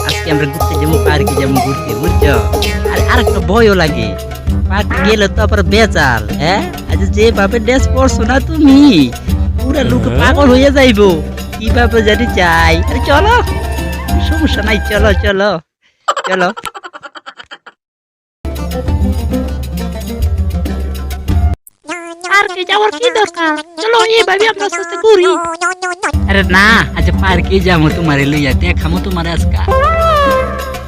আজকে আমরা ঘুরতে যাবো, পার্কে যাবো ঘুরতে, বুঝছো? আর আরেকটা ভয়ও লাগে, পার্কে গেলে তো আবার বেচাল। হ্যাঁ, আজ যেভাবে ড্রেস পরছো না তুমি, পুরা লোক পাগল হয়ে যাইবো। কিভাবে জানি চাই। আরে চলো, সমস্যা নাই, চলো চলো চলো। পার্কে যাওয়ার কি দরকার? চলো এইভাবে আমরা সাথে ঘুরি। আরে না, আজ পার্কে যাবো তোমারে লইয়া, দেখামো তোমার আজকা।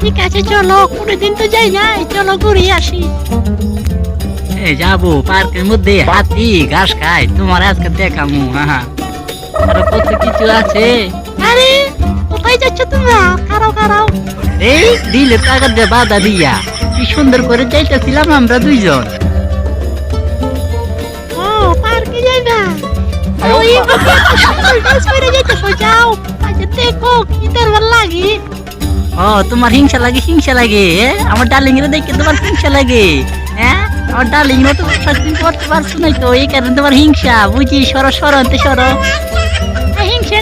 ঠিক আছে চলো, কোনোদিন তো যাই নাই, চলো ঘুরে আসি। যাবো পার্কের মধ্যে, হাতি ঘাস খায়, তোমার আজকে দেখামো। হ্যাঁ, আরো কত কিছু আছে। আরে কোথায় যাচ্ছ তোমরা? খারাও খারাও। এই দিলে টাকা দিয়ে বাধা দিয়া কি সুন্দর করে যাইতেছিলাম আমরা দুইজন। ও পার্কে যাইবা? ওই ড্রেস পরে যাইতেছো, যাও। আচ্ছা দেখো কি দরবার লাগে। ও তোমার হিংসা লাগে, হিংসা লাগে? আমার ডার্লিং এর দেখে তোমার হিংসা লাগে? হ্যাঁ, আমার ডার্লিং তো সার্চিং করতে পারছো না, তো এই কারণে তোমার হিংসা বুঝি। সরো সরো আনতে সরো। হিংসে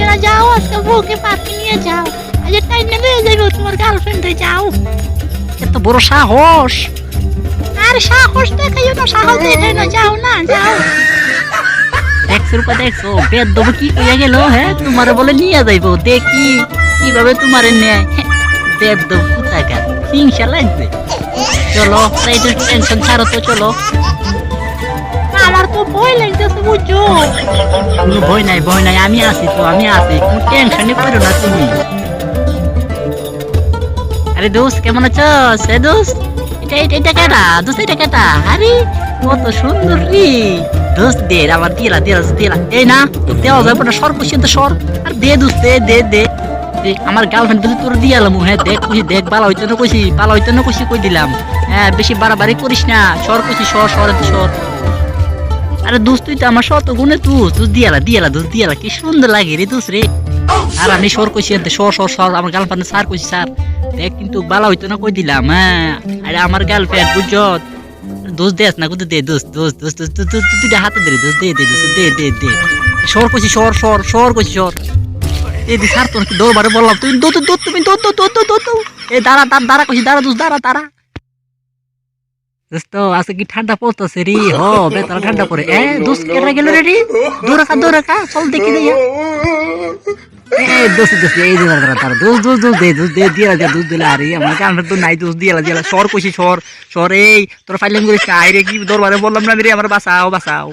না, যাও আজকে বউকে পার্কে নিয়ে যাও। আজ টাইম নিয়ে যাইবো তোমার গার্লফ্রেন্ডে, যাও। এত বড় সাহস! আর সাহস দেখাইও না, সাহস দেখাই না, যাও না যাও। দেখছো রূপা, দেখছো বেদ দেবো কি কইয়া গেল। হ্যাঁ, তোমার বলে নিয়ে যাইবো, দেখি কিভাবে তোমারে নেয়। বেদ দেবো কোথাকার, হিংসা লাগবে। চলো, টেনশন ছাড়ো তো, চলো। আমার তো ভয় লাগতেছে, বুঝছো? কোনো ভয় নাই, ভয় নাই, আমি আছি তো, আমি আছি, কোনো টেনশনে করো না তুমি। আরে দোস্ত, কেমন আছো? সে দোস্ত, এটা কেটা দোস্ত? এটা কেটা? আরে কত সুন্দর রে দোস্ত। দে আমার, দিলা দিলা দিলা। এই না, তো দেওয়া যাবে না, সর পর্যন্ত সর। আর দে দোস্ত, দে দে দে। আমার গার্লফ্রেন্ড বলে তোর দিয়ালাম। হ্যাঁ দেখ, কইছি দেখ, বালা হইতে না কইছি, বালা হইতে না কইছি, কই দিলাম। হ্যাঁ, বেশি বাড়াবাড়ি করিস না, সর কইছি, সর সর সর। আরে দোস্ত, তুই তো আমার শত গুণে তুই দিয়ালা দিয়ালা দোস্ত, দিয়ালা কি সুন্দর লাগে রে দোস্ত রে। আর আমি সর কইছি, সর সর সর। আমার গার্লফ্রেন্ড স্যার কইছি, স্যার দেখ কিন্তু বালা হইতো না, কই দিলাম। হ্যাঁ, আরে আমার গার্লফ্রেন্ড বুঝছো। দোস্ত দেস না, কোথায় দে দোস্ত, দোস্ত দোস্ত তুই হাতে দে দোস্ত, দে দে দোস্ত, দে দে দে। সর কইছি, সর সর সর কইছি, সর। এই দি স্যার তোর কি দৌড়বারে বললাম, তুই দৌড় দৌড়, তুমি দৌড় দৌড় দৌড় দৌড় দৌড়। এই দাঁড়া দাঁড়া দাঁড়া কইছি, দাঁড়া দোস্ত, দাঁড়া দাঁড়া। দোস্ত আজকে কি ঠান্ডা পড়তেছে রে? হ, বেতাল ঠান্ডা পড়ে। দোস্ত কেটে গেল রে রে। দৌড়া খা, চল দেখি দে। দোস্ত দোস্ত, এই দাঁড়া দাঁড়া দাঁড়া, দোস্ত দোস্ত দোস্ত দে, দোস্ত দে, দিয়া যা দোস্ত দিলা। আরে আমার কামটা তো নাই, দোস্ত দিলা দিলা। সর কইছি, সর সর। এই তোর ফাইলিং করিস না, আইরে কি দরবারে বললাম না রে, আমার বাঁচাও বাঁচাও।